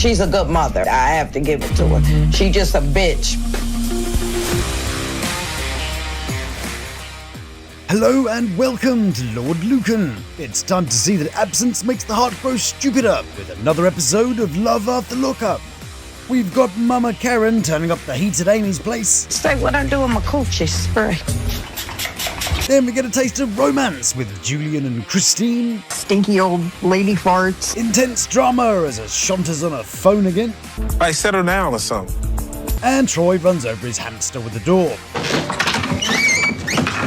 She's a good mother. I have to give it to her. She just a bitch. Hello and welcome to Lawd Lukan. It's time to see that absence makes the heart grow stupider with another episode of Love After Lockup. We've got Mama Karen turning up the heat at Amy's place. It's like what I do in my COOCHIE spray. Then we get a taste of romance with Julian and Christine. Stinky old lady farts. Intense drama as Shonta's on her phone again. Hey, settle down or something. And Troy runs over his hamster with the door.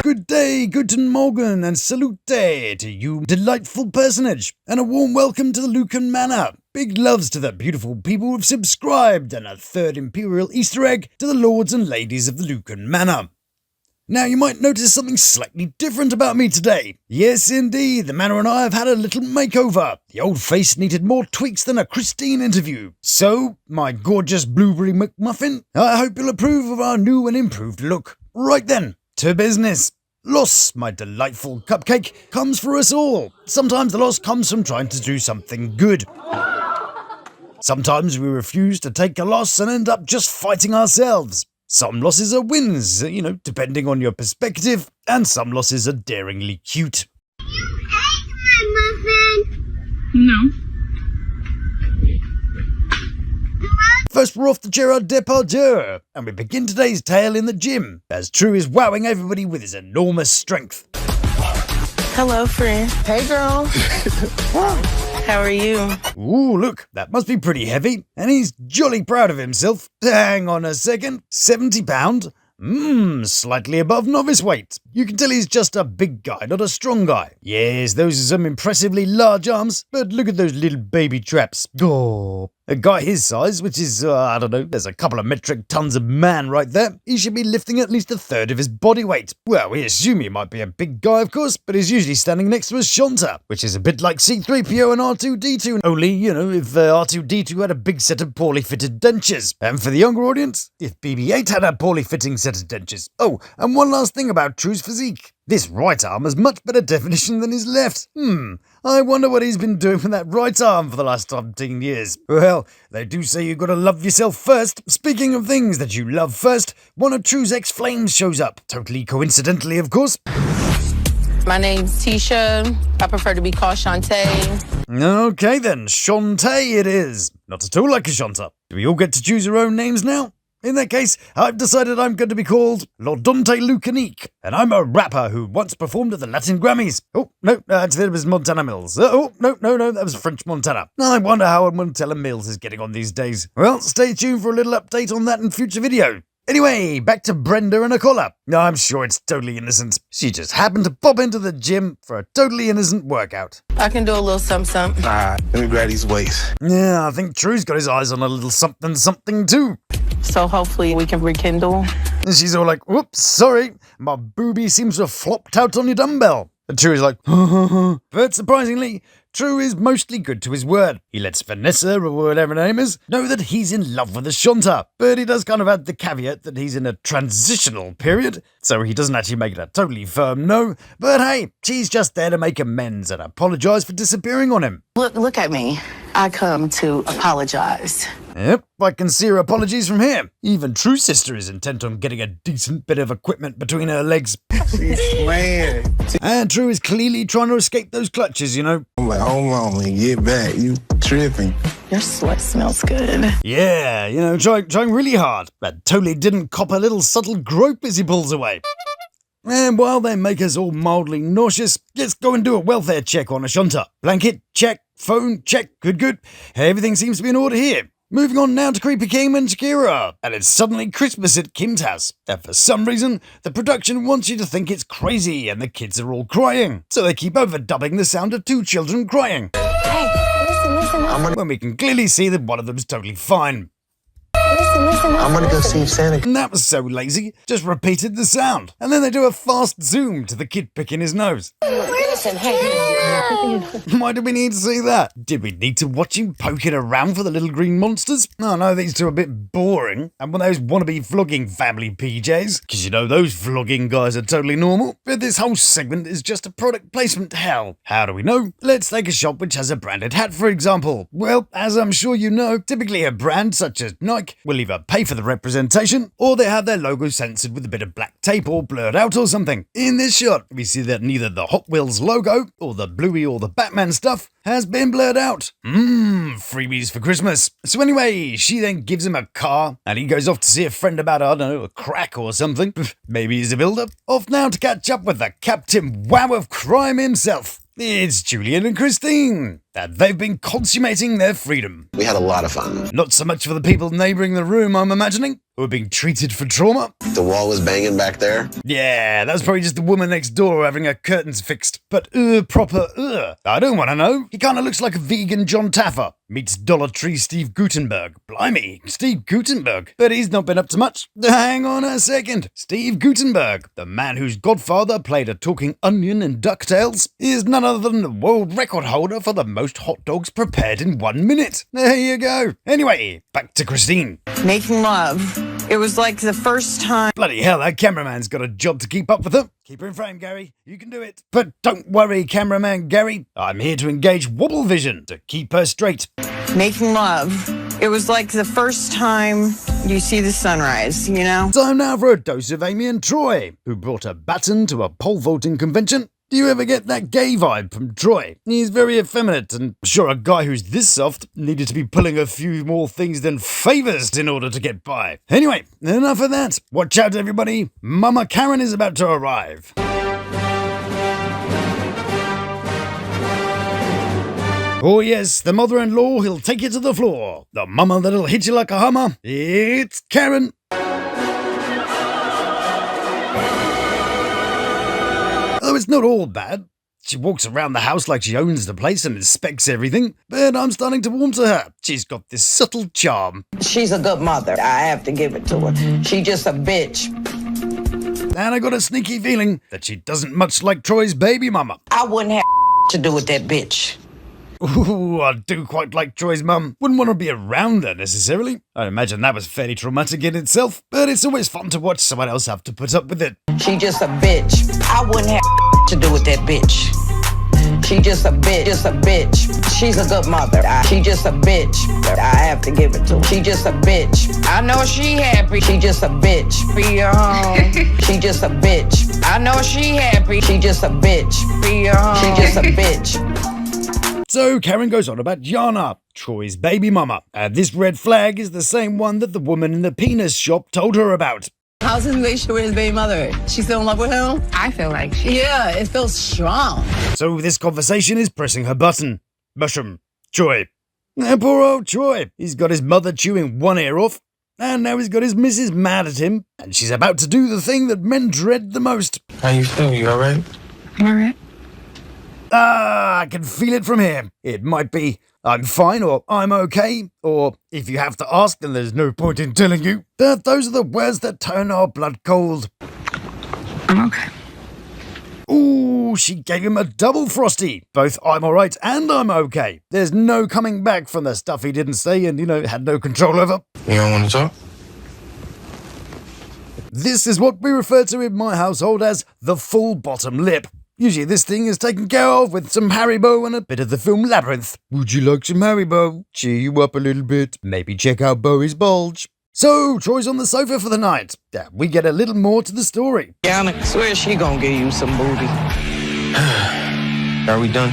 Good day, guten morgen, and salute to you delightful personage, and a warm welcome to the Lukan manor. Big loves to the beautiful people who've subscribed, and a third imperial Easter egg to the lords and ladies of the Lukan manor. Now you might notice something slightly different about me today. Yes indeed, the manor and I have had a little makeover. The old face needed more tweaks than a Christine interview. So, my gorgeous blueberry McMuffin, I hope you'll approve of our new and improved look. Right then, to business. Loss, my delightful cupcake, comes for us all. Sometimes the loss comes from trying to do something good. Sometimes we refuse to take a loss and end up just fighting ourselves. Some losses are wins, depending on your perspective, and some losses are daringly cute. You ate my muffin! No. First, we're off to Gerard Depardieu, and we begin today's tale in the gym, as True is wowing everybody with his enormous strength. Hello, friend. Hey, girl. How are you? Ooh, look, that must be pretty heavy, and he's jolly proud of himself. Hang on a second, 70 pound? Slightly above novice weight. You can tell he's just a big guy, not a strong guy. Yes, those are some impressively large arms, but look at those little baby traps. Oh. A guy his size, which is, there's a couple of metric tons of man right there, he should be lifting at least a third of his body weight. Well, we assume he might be a big guy, of course, but he's usually standing next to a Shonta, which is a bit like C-3PO and R2-D2, only, if R2-D2 had a big set of poorly fitted dentures. And for the younger audience, if BB-8 had a poorly fitting set of dentures. Oh, and one last thing about True's physique. This right arm has much better definition than his left. I wonder what he's been doing with that right arm for the last 17 years. Well, they do say you've got to love yourself first. Speaking of things that you love first, one of True's ex-flames shows up. Totally coincidentally, of course. My name's Tisha. I prefer to be called Shonta. Okay then, Shonta it is. Not at all like a Shonta. Do we all get to choose our own names now? In that case, I've decided I'm going to be called Lawd Lukanique, and I'm a rapper who once performed at the Latin Grammys. Oh, no, actually, it was Montana Mills. No, that was French Montana. I wonder how Montana Mills is getting on these days. Well, stay tuned for a little update on that in future video. Anyway, back to Brenda and a collar. I'm sure it's totally innocent. She just happened to pop into the gym for a totally innocent workout. I can do a little something. Let me grab these weights. Yeah, I think True's got his eyes on a little something too. So hopefully we can rekindle. And she's all like, whoops, sorry, my boobie seems to have flopped out on your dumbbell. And True is like, but surprisingly, True is mostly good to his word. He lets Vanessa, or whatever her name is, know that he's in love with a Shonta. But he does kind of add the caveat that he's in a transitional period, so he doesn't actually make it a totally firm no. But hey, she's just there to make amends and apologise for disappearing on him. Look at me. I come to apologize. Yep, I can see her apologies from here. Even True's sister is intent on getting a decent bit of equipment between her legs. She's playing. And True is clearly trying to escape those clutches, I'm like, hold on, man, get back. You tripping. Your sweat smells good. Yeah, trying really hard. But totally didn't cop a little subtle grope as he pulls away. And while they make us all mildly nauseous, let's go and do a welfare check on a Shonta. Blanket, check. Phone, check. Good. Everything seems to be in order here. Moving on now to Creepy Kim and Shakira. And it's suddenly Christmas at Kim's house. And for some reason, the production wants you to think it's crazy and the kids are all crying. So they keep overdubbing the sound of two children crying. Hey, listen. When we can clearly see that one of them's totally fine. Listen. I'm gonna go see Santa. And that was so lazy, just repeated the sound. And then they do a fast zoom to the kid picking his nose. Where does listen. Hey. Why did we need to see that? Did we need to watch him poking around for the little green monsters? Oh no, these two are a bit boring. And one of those wannabe vlogging family PJs. Because you know, those vlogging guys are totally normal. But this whole segment is just a product placement to hell. How do we know? Let's take a shop which has a branded hat, for example. Well, as I'm sure you know, typically a brand such as Nike will either pay for the representation or they have their logo censored with a bit of black tape or blurred out or something. In this shot, we see that neither the Hot Wheels logo or the Bluey or the Batman stuff has been blurred out. Freebies for Christmas. So anyway, she then gives him a car and he goes off to see a friend about, I don't know, a crack or something. Maybe he's a builder. Off now to catch up with the Captain Wow of crime himself. It's Julian and Christine, and they've been consummating their freedom. We had a lot of fun. Not so much for the people neighbouring the room, I'm imagining, who are being treated for trauma. The wall was banging back there. Yeah, that's probably just the woman next door having her curtains fixed. But proper I don't want to know. He kind of looks like a vegan John Taffer meets Dollar Tree Steve Gutenberg. Blimey, Steve Gutenberg. But he's not been up to much. Hang on a second. Steve Gutenberg, the man whose godfather played a talking onion in DuckTales, is none other than the world record holder for the most hot dogs prepared in 1 minute. There you go. Anyway, back to Christine. Making love. It was like the first time. Bloody hell, that cameraman's got a job to keep up with her. Keep her in frame, Gary. You can do it. But don't worry, cameraman Gary. I'm here to engage Wobble Vision to keep her straight. Making love. It was like the first time you see the sunrise, you know? Time now for a dose of Amy and Troy, who brought a baton to a pole vaulting convention. Do you ever get that gay vibe from Troy? He's very effeminate, and I'm sure a guy who's this soft needed to be pulling a few more things than favours in order to get by. Anyway, enough of that. Watch out, everybody. Mama Karen is about to arrive. Oh yes, the mother-in-law who'll take you to the floor. The mama that'll hit you like a hammer. It's Karen. Although it's not all bad. She walks around the house like she owns the place and inspects everything, but I'm starting to warm to her. She's got this subtle charm. She's a good mother. I have to give it to her. She just a bitch. And I got a sneaky feeling that she doesn't much like Troy's baby mama. I wouldn't have to do with that bitch. Ooh, I do quite like Troy's mum. Wouldn't want to be around her necessarily. I imagine that was fairly traumatic in itself, but it's always fun to watch someone else have to put up with it. She just a bitch. I wouldn't have to do with that bitch. She just a bitch, She's a good mother. She just a bitch. I have to give it to her. She just a bitch. I know she happy. She just a bitch. Be your home. She just a bitch. I know she happy. She just a bitch. Be your home. She just a bitch. So Karen goes on about Yana, Troy's baby mama, and this red flag is the same one that the woman in the penis shop told her about. How's his relationship with his baby mother? She's still in love with him? I feel like she. Yeah, it feels strong. So this conversation is pressing her button. Mushroom. Troy. Poor old Troy. He's got his mother chewing one ear off, and now he's got his missus mad at him, and she's about to do the thing that men dread the most. How you feel? You alright? I'm alright. I can feel it from here. It might be, I'm fine, or I'm okay, or if you have to ask, then there's no point in telling you. But those are the words that turn our blood cold. I'm okay. Ooh, she gave him a double frosty. Both I'm alright and I'm okay. There's no coming back from the stuff he didn't say and, had no control over. You don't want to talk? This is what we refer to in my household as the full bottom lip. Usually this thing is taken care of with some Haribo and a bit of the film Labyrinth. Would you like some Haribo? Cheer you up a little bit. Maybe check out Bowie's bulge. So, Troy's on the sofa for the night. We get a little more to the story. Yana, I swear she gonna give you some booty. Are we done?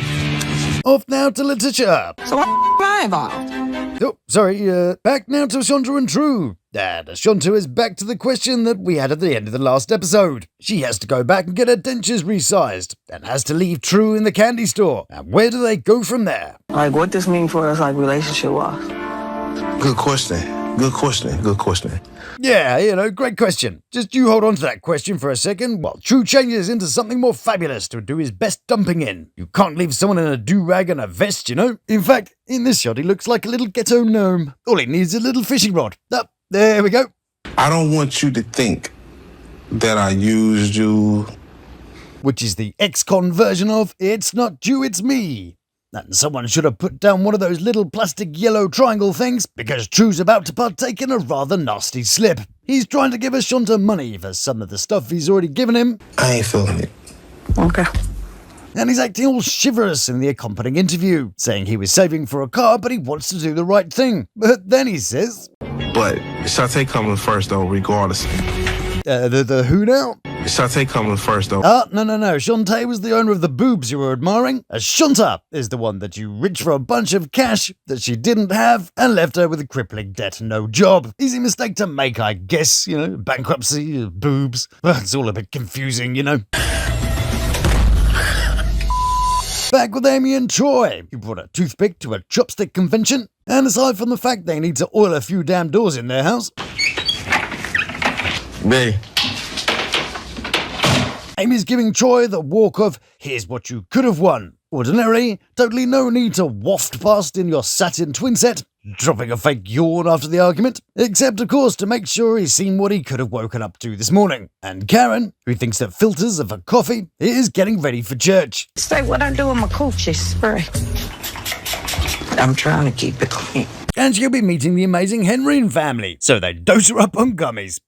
Off now to Letitia. So why am I involved? Oh, sorry, back now to Shonta and True. And Shonta is back to the question that we had at the end of the last episode. She has to go back and get her dentures resized, and has to leave True in the candy store. And where do they go from there? Like, what this mean for us, like, relationship-wise? Good question. Good question. Yeah, great question. Just you hold on to that question for a second while True changes into something more fabulous to do his best dumping in. You can't leave someone in a do-rag and a vest, In fact, in this shot, he looks like a little ghetto gnome. All he needs is a little fishing rod. There we go. I don't want you to think that I used you which is the ex-con version of It's Not You, It's Me. And someone should have put down one of those little plastic yellow triangle things, because True's about to partake in a rather nasty slip. He's trying to give us Shonta money for some of the stuff he's already given him. I ain't feeling it. Okay. And he's acting all chivalrous in the accompanying interview, saying he was saving for a car, but he wants to do the right thing. But then he says, But Shonta coming first, though, regardless. The who now? Shonta coming first, though. No. Shonta was the owner of the boobs you were admiring. Shonta is the one that you rich for a bunch of cash that she didn't have and left her with a crippling debt and no job. Easy mistake to make, I guess. Bankruptcy, boobs. Well, it's all a bit confusing, Back with Amy and Troy, who brought a toothpick to a chopstick convention. And aside from the fact they need to oil a few damn doors in their house, Babe. Amy's giving Troy the walk of, here's what you could have won. Ordinarily, totally no need to waft past in your satin twin set, dropping a fake yawn after the argument, except of course to make sure he's seen what he could have woken up to this morning. And Karen, who thinks that filters are for coffee, is getting ready for church. Say what I do with my COOCHIE spray. I'm trying to keep it clean. And she'll be meeting the amazing Henry and family, so they dose her up on gummies.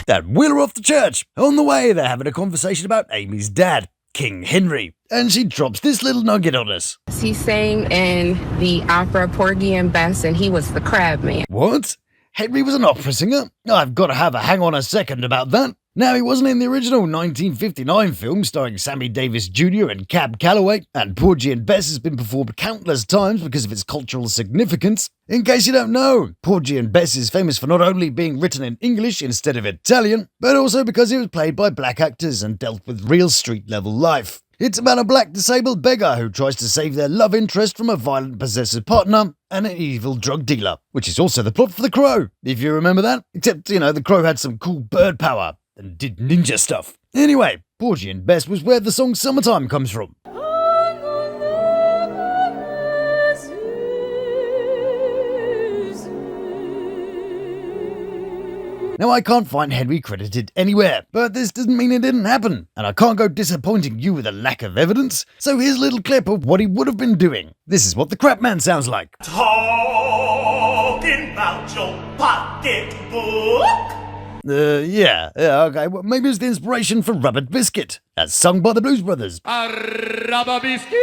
That wheel her off to church. On the way, they're having a conversation about Amy's dad, King Henry. And she drops this little nugget on us. He sang in the opera Porgy and Bess, and he was the crab man. What? Henry was an opera singer? I've got to have a hang on a second about that. Now, he wasn't in the original 1959 film starring Sammy Davis Jr. and Cab Calloway, and Porgy and Bess has been performed countless times because of its cultural significance. In case you don't know, Porgy and Bess is famous for not only being written in English instead of Italian, but also because it was played by black actors and dealt with real street-level life. It's about a black disabled beggar who tries to save their love interest from a violent possessive partner and an evil drug dealer, which is also the plot for The Crow, if you remember that. Except, The Crow had some cool bird power and did ninja stuff. Anyway, Porgy and Bess was where the song Summertime comes from. Now, I can't find Henry credited anywhere, but this doesn't mean it didn't happen, and I can't go disappointing you with a lack of evidence, so here's a little clip of what he would have been doing. This is what the crap man sounds like. Talking about your pocketbook. Yeah, okay, well, maybe it's the inspiration for Rubber Biscuit, as sung by the Blues Brothers. Rubber biscuit.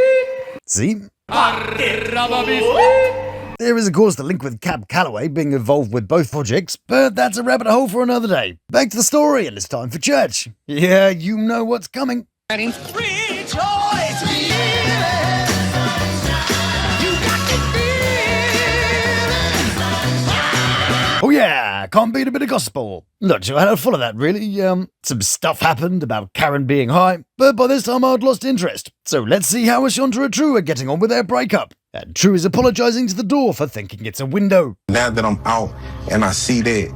See? Rubber biscuit. There is, of course, the link with Cab Calloway being involved with both projects, but that's a rabbit hole for another day. Back to the story, and it's time for church. Yeah, you know what's coming. Ready? Rejoice. Oh yeah, can't beat a bit of gospel. Not sure how to follow that, really. Some stuff happened about Karen being high, but by this time I'd lost interest. So let's see how Shonta and True are getting on with their breakup. And True is apologising to the door for thinking it's a window. Now that I'm out and I see that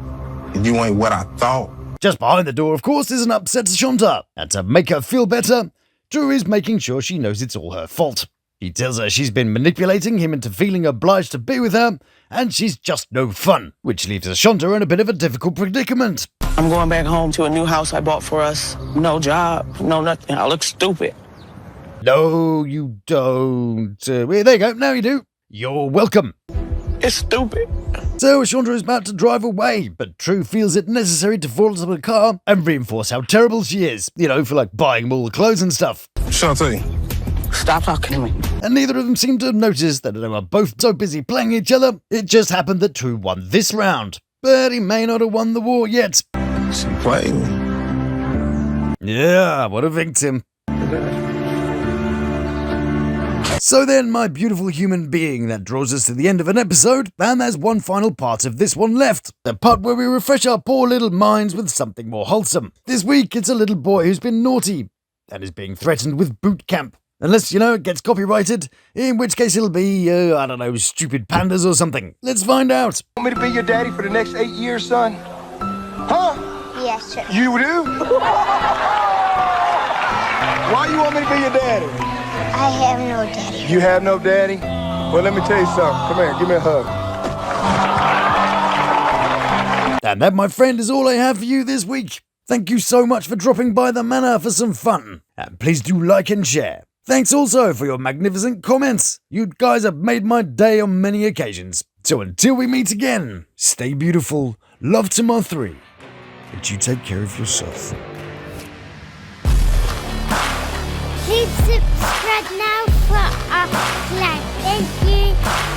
you ain't what I thought. Just behind the door, of course, is an upset Shonta. And to make her feel better, True is making sure she knows it's all her fault. He tells her she's been manipulating him into feeling obliged to be with her, and she's just no fun, which leaves Shonta in a bit of a difficult predicament. I'm going back home to a new house I bought for us. No job, no nothing. I look stupid. No, you don't. There you go, now you do. You're welcome. It's stupid. So Shonta is about to drive away, but True feels it necessary to fall into the car and reinforce how terrible she is. For like buying them all the clothes and stuff. Shonta. Stop talking to me. And neither of them seem to have noticed that they were both so busy playing each other, it just happened that True won this round. But he may not have won the war yet. She played me. Yeah, what a victim. So then, my beautiful human being, that draws us to the end of an episode, and there's one final part of this one left. The part where we refresh our poor little minds with something more wholesome. This week, it's a little boy who's been naughty and is being threatened with boot camp. Unless, it gets copyrighted, in which case it'll be, stupid pandas or something. Let's find out. Want me to be your daddy for the next 8 years, son? Huh? Yes, sir. You do? Why you want me to be your daddy? I have no daddy. You have no daddy? Well, let me tell you something. Come here, give me a hug. And that, my friend, is all I have for you this week. Thank you so much for dropping by the manor for some fun. And please do like and share. Thanks also for your magnificent comments. You guys have made my day on many occasions. So until we meet again, stay beautiful, love to my three, and you take care of yourself. Please subscribe now for our clan. Thank you.